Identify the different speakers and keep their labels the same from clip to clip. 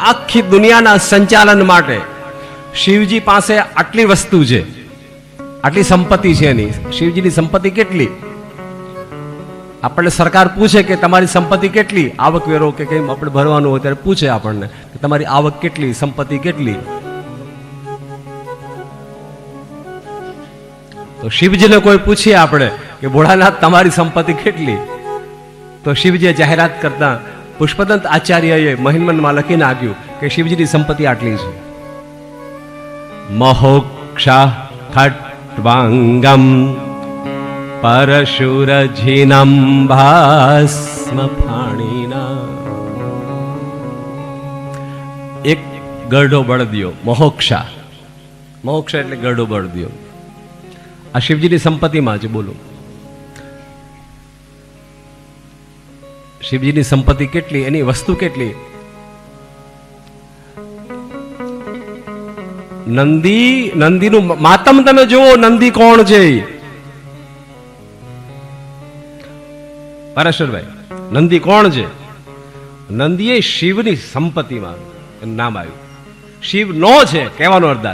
Speaker 1: આખી દુનિયાના સંચાલન માટે શિવજી પાસે આટલી વસ્તુ છે, આટલી સંપત્તિ છે એની. શિવજીની સંપત્તિ કેટલી? આપણને સરકાર પૂછે કે તમારી સંપત્તિ કેટલી, આવકવેરો કે કંઈ આપણે ભરવાનું હોય ત્યારે પૂછે આપણને કે તમારી આવક કેટલી, સંપત્તિ કેટલી. તો શિવજીને કોઈ પૂછીએ આપણે કે ભોળાનાથ તમારી સંપત્તિ કેટલી, તો શિવજીએ જાહેરાત કરતા પુષ્પદંત આચાર્યએ મહિમ્નમાં લખીને આપ્યું કે શિવજીની સંપત્તિ આટલી છે. મહોક્ષા ખટ્વાંગમ પરશુરજિનમ ભાસ્મ ફાણીના. એક ગરડો બળદિયો, મહોક્ષા. મોક્ષા એટલે ગરડો બળદિયો. આ શિવજીની સંપત્તિમાં છે. બોલો, શિવજીની સંપત્તિ કેટલી, એની વસ્તુ કેટલી? નંદીનું માતમ તમે જુઓ. નંદી કોણ છે? પરેશરભાઈ, નંદી કોણ છે? નંદી એ શિવની સંપત્તિમાં નામ આવ્યું. શિવ નો છે કહેવાનો અર્થ.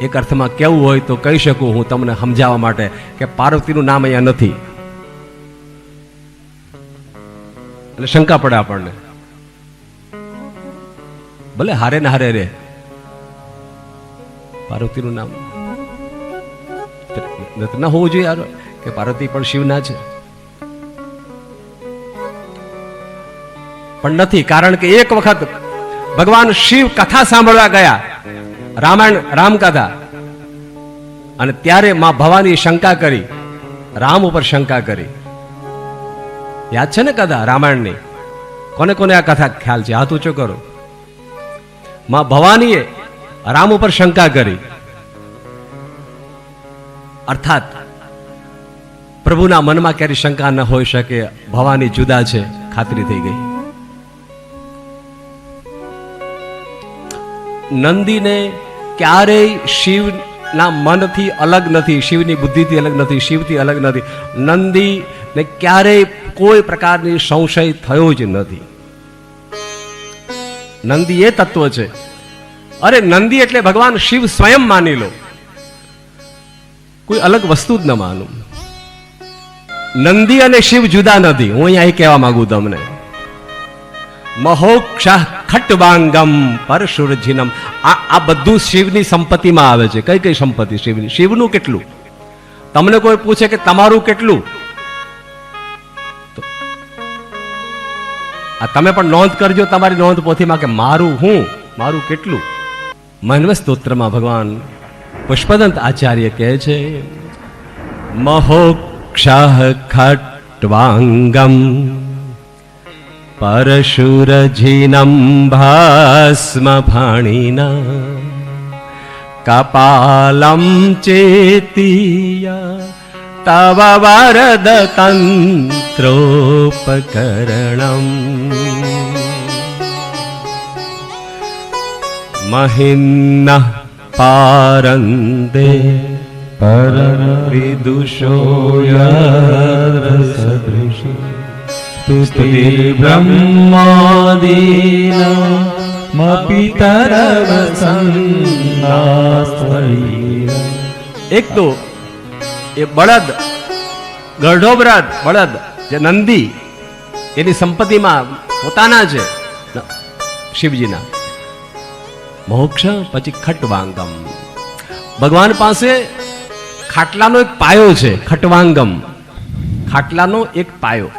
Speaker 1: એક અર્થમાં કેવું હોય તો કહી શકું હું તમને સમજાવવા માટે કે પાર્વતીનું નામ અહીંયા નથી. એટલે શંકા પડે આપણને, ભલે હારે ને હારે રે, પાર્વતીનું નામ ન હોવું જોઈએ યાર, કે પાર્વતી પણ શિવના છે. પણ નથી, કારણ કે એક વખત ભગવાન શિવ કથા સાંભળવા ગયા, રામાયણ રામકથા, અને ત્યારે માં ભવાની શંકા કરી, રામ ઉપર શંકા કરી. યાદ છે ને કથા રામાયણની? કોને કોને આ કથા ખ્યાલ છે? હાથ ઊંચો કરો. માં ભવાનીએ રામ ઉપર શંકા કરી, અર્થાત પ્રભુના મનમાં ક્યારે શંકા ન હોઈ શકે, ભવાની જુદા છે, ખાતરી થઈ ગઈ. નંદીને ક્યારેય શિવના મનથી અલગ નથી, શિવની બુદ્ધિથી અલગ નથી, શિવથી અલગ નથી. નંદીને ક્યારેય કોઈ પ્રકારની સંશય થયો જ નથી. નંદી એ તત્વ છે. અરે નંદી એટલે ભગવાન શિવ સ્વયં માની લો, કોઈ અલગ વસ્તુ જ ન માનું. નંદી અને શિવ જુદા નથી. હું અહીંયા કહેવા માંગુ તમને. મહોક્ષા ખટ્વાંગમ પરશુરજિનમ. આ બધું શિવની સંપત્તિમાં આવે છે. કઈ કઈ સંપત્તિ શિવની? શિવનું કેટલું? તમને કોઈ પૂછે કે તમારું કેટલું, આ તમે પણ નોંધ કરજો તમારી નોંધ પોથીમાં કે મારું હું, મારું કેટલું. મન્વ સ્તોત્રમાં ભગવાન પુષ્પદંત આચાર્ય કહે છે, મહોક્ષા ખટ્વાંગમ પરશુરજિનમ ભાસ્મ ફાણીના કપાલમ ચેતિયા તવ વરદ તંત્રોપકરણમ મહિન્નઃ પારંદે પર વિદુષો યદ્રસદૃશ સ્તુતિ બ્રહ્માદીના મપિતરવસન્નાસ્ત્વરી. એક તો એ બળદ, ગઢો બળદ જે નંદી, એની સંપત્તિમાં પોતાના છે શિવજીના. મોક્ષ પછી ખટ્વાંગમ. ભગવાન પાસે ખાટલાનો એક પાયો છે, ખટ્વાંગમ. ખાટલાનો એક પાયો.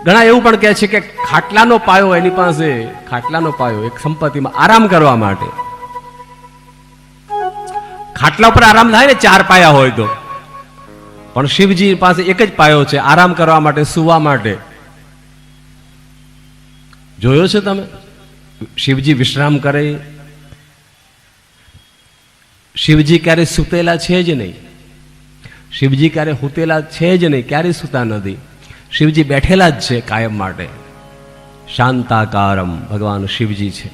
Speaker 1: ઘણા એવું પણ કહે છે કે ખાટલાનો પાયો એની પાસે, ખાટલાનો પાયો એક સંપત્તિમાં આરામ કરવા માટે. ખાટલા ઉપર આરામ થાય ને, ચાર પાયા હોય તો, પણ શિવજી પાસે એક જ પાયો છે, આરામ કરવા માટે, સુવા માટે. જોયો છે તમે શિવજી વિશ્રામ કરે? શિવજી ક્યારે સૂતેલા છે જ નહીં. શિવજી ક્યારે સૂતેલા છે જ નહીં, ક્યારે સૂતા નથી. શિવજી બેઠેલા જ છે કાયમ માટે. શાંતાકારમ ભગવાન શિવજી છે.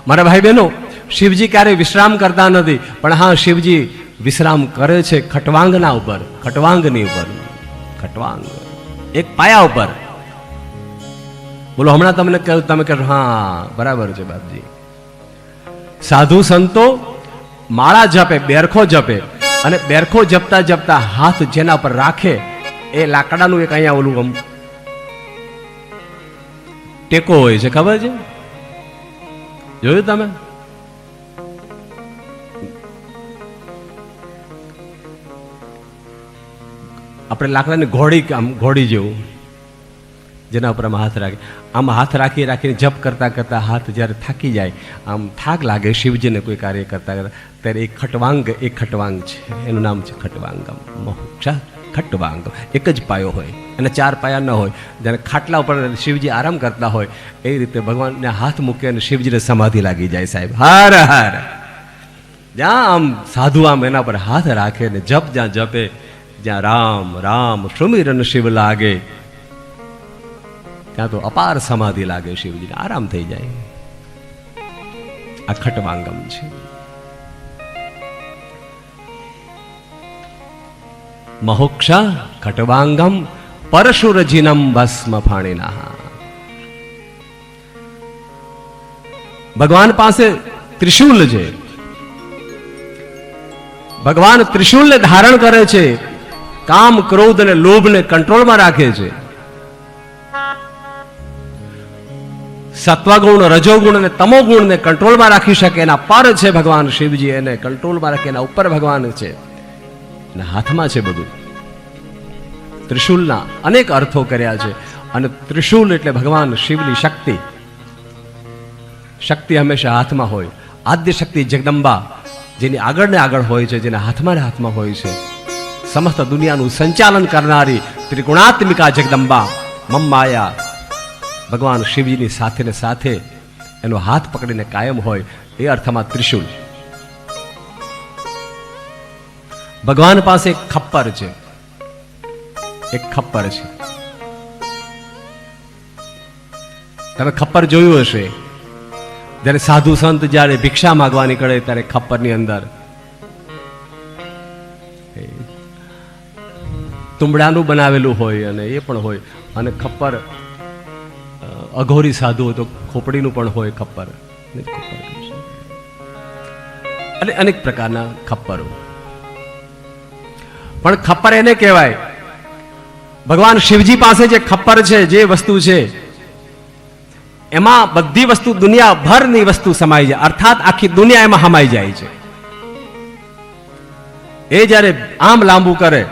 Speaker 1: મારા ભાઈ બહેનો, શિવજી ક્યારે વિશ્રામ કરતા નથી, પણ હા શિવજી વિશ્રામ કરે છે ખટ્વાંગના ઉપર, ખટ્વાંગની ઉપર. ખટ્વાંગ એક પાયા ઉપર. બોલો, હમણાં તમને કહ્યું, તમે કહો હા બરાબર છે બાપજી. સાધુ સંતો માળા જપે, બેરખો જપે, અને બેરખો જપતા જપતા હાથ જેના પર રાખે એ લાકડાનું એક અહીંયા ઓલું આમ ટેકો હોય છે, ખબર છે? જોયું તમે? આપણે લાકડાની ઘોડી, આમ ઘોડી જેવું, જેના ઉપર આમ હાથ રાખે. આમ હાથ રાખી રાખીને જપ કરતા કરતા હાથ જ્યારે થાકી જાય, આમ થાક લાગે શિવજીને કોઈ કાર્ય કરતા કરતા, ત્યારે એક ખટવાંગ છે, એનું નામ છે ખટવાંગમ. મોક્ષા ખટવાંગમ. એક જ પાયો હોય અને 4 પાયા ન હોય. જ્યારે ખાટલા ઉપર શિવજી આરામ કરતા હોય એ રીતે ભગવાનને હાથ મૂકે અને શિવજીને સમાધિ લાગી જાય. સાહેબ હર હર. જ્યાં આમ સાધુ આમ એના પર હાથ રાખે ને જપ જ્યાં જપે, જ્યાં રામ રામ સુમિરન શિવ લાગે, ત્યાં તો અપાર સમાધિ લાગે, શિવજીને આરામ થઈ જાય. આ ખટવાંગમ છે. મહોક્ષા ખટવાંગમ પરશુરજીનમ ભસ્મ ફાણીના. ભગવાન પાસે ત્રિશૂલ છે. ભગવાન ત્રિશૂલને ધારણ કરે છે, કામ ક્રોધ અને લોભને કંટ્રોલમાં રાખે છે. સત્વગુણ, રજોગુણ અને તમોગુણને કંટ્રોલમાં રાખી શકે એના પર છે ભગવાન શિવજી. એને કંટ્રોલમાં રાખે, એના ઉપર ભગવાન છે, એના હાથમાં છે બધું. ત્રિશૂલના અનેક અર્થો કર્યા છે. અને ત્રિશૂલ એટલે ભગવાન શિવની શક્તિ. શક્તિ હંમેશા હાથમાં હોય. આદ્ય શક્તિ જગદંબા જેની આગળ ને આગળ હોય છે, જેના હાથમાં ને હાથમાં હોય છે. સમસ્ત દુનિયાનું સંચાલન કરનારી ત્રિગુણાત્મિકા જગદંબા મમ માયા ભગવાન શિવજીની સાથે ને સાથે એનો હાથ પકડીને કાયમ હોય, એ અર્થમાં ત્રિશૂલ. ભગવાન પાસે એક ખપ્પર છે. એક ખપ્પર છે. તમે ખપ્પર જોયું હશે. જ્યારે સાધુ સંત જ્યારે ભિક્ષા માંગવા નીકળે ત્યારે ખપ્પરની અંદર તુંબડાનું બનાવેલું હોય અને એ પણ હોય. અને ખપ્પર અઘોરી સાધુ હોય તો ખોપડીનું પણ હોય ખપ્પર. અને અનેક પ્રકારના ખપ્પરો. પણ ખપ્પર એને કહેવાય. ભગવાન શિવજી પાસે જે ખપ્પર છે, જે વસ્તુ છે, એમાં બધી વસ્તુ, દુનિયાભરની વસ્તુ સમાઈ જાય. અર્થાત આખી દુનિયા એમાં હમાઈ જાય છે. એ જ્યારે આમ લાંબુ કરે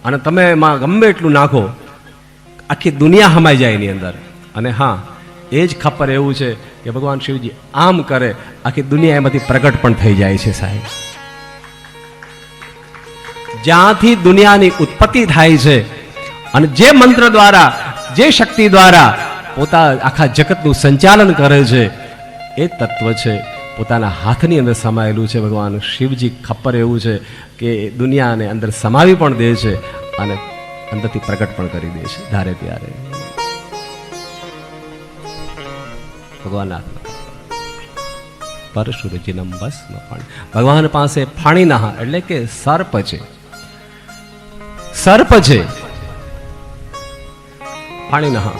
Speaker 1: અને તમે એમાં ગમે એટલું નાખો, આખી દુનિયા હમાઈ જાય એની અંદર. અને હા, એ જ ખપ્પર એવું છે કે ભગવાન શિવજી આમ કરે, આખી દુનિયા એમાંથી પ્રગટ પણ થઈ જાય છે. સાહેબ, જ્યાંથી દુનિયાની ઉત્પત્તિ થાય છે અને જે મંત્ર દ્વારા, જે શક્તિ દ્વારા પોતા આખા જગતનું સંચાલન કરે છે, એ તત્વ છે પોતાના હાથની અંદર સમાયેલું છે. ભગવાન શિવજી ખપ્પર એવું છે કે દુનિયાને અંદર સમાવી પણ દે છે અને અંદરથી પ્રગટ પણ કરી દે છે ધારે ત્યારે. ભગવાન પરશુરજીનમ ભસ્મ ફાણી. ભગવાન પાસે ફાણીના એટલે કે સર્પ છે. સર્પ છે ફાણીના.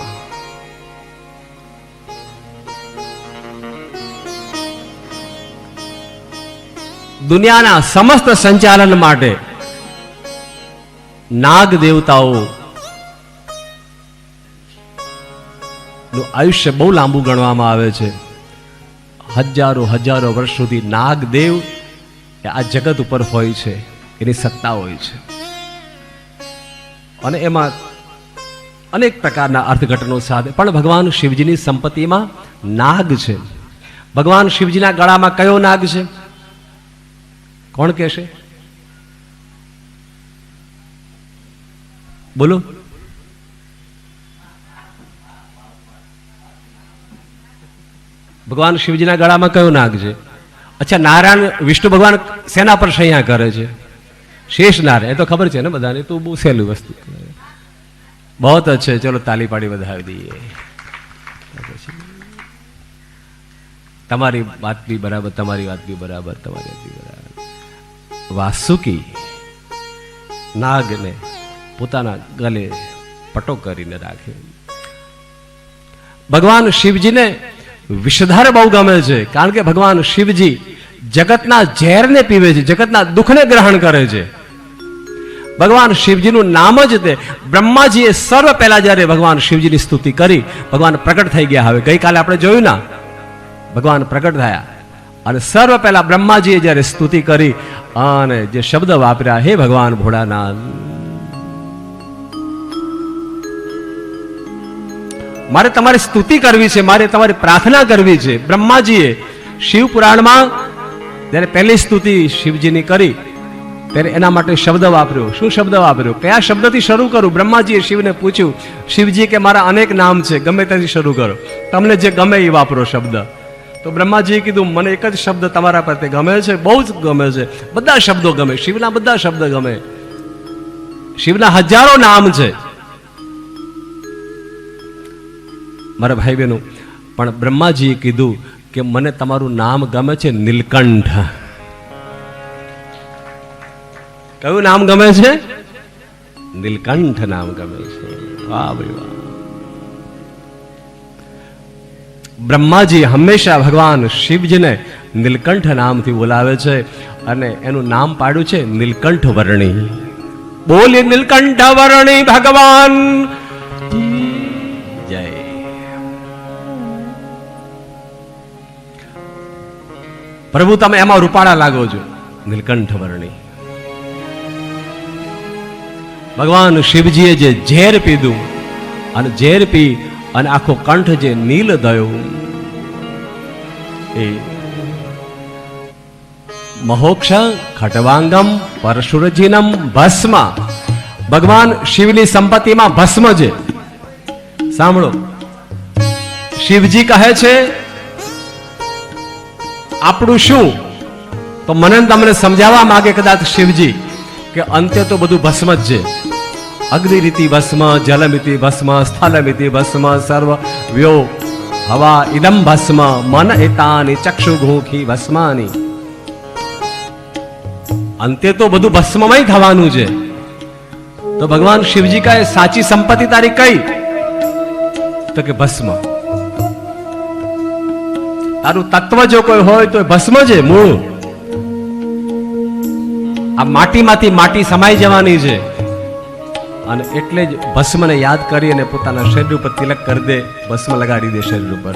Speaker 1: દુનિયાના સમસ્ત સંચાલન માટે નાગ દેવતાઓ નું આયુષ્ય બહુ લાંબુ ગણવામાં આવે છે. હજારો હજારો વર્ષ સુધી નાગદેવ આ જગત ઉપર હોય છે, એની સત્તા હોય છે. અને એમાં અનેક પ્રકારના અર્થઘટનો સાથે. પણ ભગવાન શિવજીની સંપત્તિમાં નાગ છે. ભગવાન શિવજીના ગળામાં કયો નાગ છે? કોણ કહેશે? બોલો. ભગવાન શિવજીના ગળામાં કયો નાગ છે? અચ્છા, નારાયણ વિષ્ણુ ભગવાન સેના પર શૈયા કરે છે? શેષ નારાયણ. એ તો ખબર છે ને બધાને, તો બહુ સહેલું વસ્તુ. બહુ અચ્છે, ચલો તાલી પાડી વધાવી દઈએ. તમારી વાત બી બરાબર, તમારી વાત બી બરાબર, તમારી વાત બી બરાબર. વાસુકી નાગને પોતાના ગલે પટો કરીને રાખ્યો. ભગવાન શિવજીને વિષધાર બહુ ગમે છે, કારણ કે ભગવાન શિવજી જગતના ઝેરને પીવે છે, જગતના દુઃખને ગ્રહણ કરે છે. ભગવાન શિવજીનું નામ જ તે. બ્રહ્માજીએ સર્વ પહેલા જ્યારે ભગવાન શિવજીની સ્તુતિ કરી, ભગવાન પ્રગટ થઈ ગયા. હવે ગઈકાલે આપણે જોયું ના, ભગવાન પ્રગટ થયા અને સર્વ પહેલા બ્રહ્માજીએ જ્યારે સ્તુતિ કરી અને જે શબ્દ વાપર્યા, હે ભગવાન ભોળાનાથ, મારે તમારી સ્તુતિ કરવી છે, મારે તમારી પ્રાર્થના કરવી છે. બ્રહ્માજીએ શિવ પુરાણમાં જ્યારે પહેલી સ્તુતિ શિવજીની કરી ત્યારે એના માટે શબ્દ વાપર્યો. શું શબ્દ વાપર્યો? કયા શબ્દથી શરૂ કરું? બ્રહ્માજીએ શિવને પૂછ્યું, શિવજી કે મારા અનેક નામ છે, ગમે ત્યાંથી શરૂ કરો, તમને જે ગમે એ વાપરો શબ્દ. તો બ્રહ્માજીએ કીધું, મને એક જ શબ્દ તમારા પ્રત્યે ગમે છે, બહુ જ ગમે છે, બધા શબ્દો ગમે, શિવના બધા શબ્દ ગમે. શિવના હજારો નામ છે મારા ભાઈ બહેનો, પણ બ્રહ્માજીએ કીધું કે મને તમારું નામ ગમે છે નીલકંઠ. કયું નામ ગમે છે? નીલકંઠ નામ ગમે છે. વાહ ભાઈ વાહ. બ્રહ્માજી હંમેશા ભગવાન શિવજીને નીલકંઠ નામથી બોલાવે છે અને એનું નામ પાડ્યું છે નીલકંઠ વર્ણી. બોલી નીલકંઠ વર્ણી ભગવાન જય. પ્રભુ તમે એમાં રૂપાળા લાગો છો, નીલકંઠ વર્ણી. ભગવાન શિવજીએ જે ઝેર પીધું અને ઝેર પી અને આખો કંઠ જે નીલ દયો, એ મહોક્ષ ખટવાંગમ પરશુરજીનમ ભસ્મ. ભગવાન શિવની સંપત્તિમાં ભસ્મ છે. સાંભળો, શિવજી કહે છે આપણું શું? તો મને તમને સમજાવવા માંગે કદાચ શિવજી કે અંતે તો બધું ભસ્મ જ છે. અગ્નિરીતિ ભસ્મ, જલમિતિ ભસ્મ, સ્થલમિતિ ભસ્મ, સર્વ વ્યો હવા ઇદમ ભસ્મ, મન એતાની ચક્ષુઘુખી ભસ્માની. અંતે તો બધું ભસ્મમય થવાનું છે. તો ભગવાન શિવજી કહે સાચી સંપત્તિ તારી કઈ? તો કે ભસ્મ. તારું તત્વ જો કોઈ હોય તો ભસ્મ છે, મૂળ. આ માટીમાંથી માટી સમાઈ જવાની છે અને એટલે જ ભસ્મને યાદ કરી અને પોતાના શરીર ઉપર તિલક કરી દે, ભસ્મ લગાડી દે શરીર ઉપર.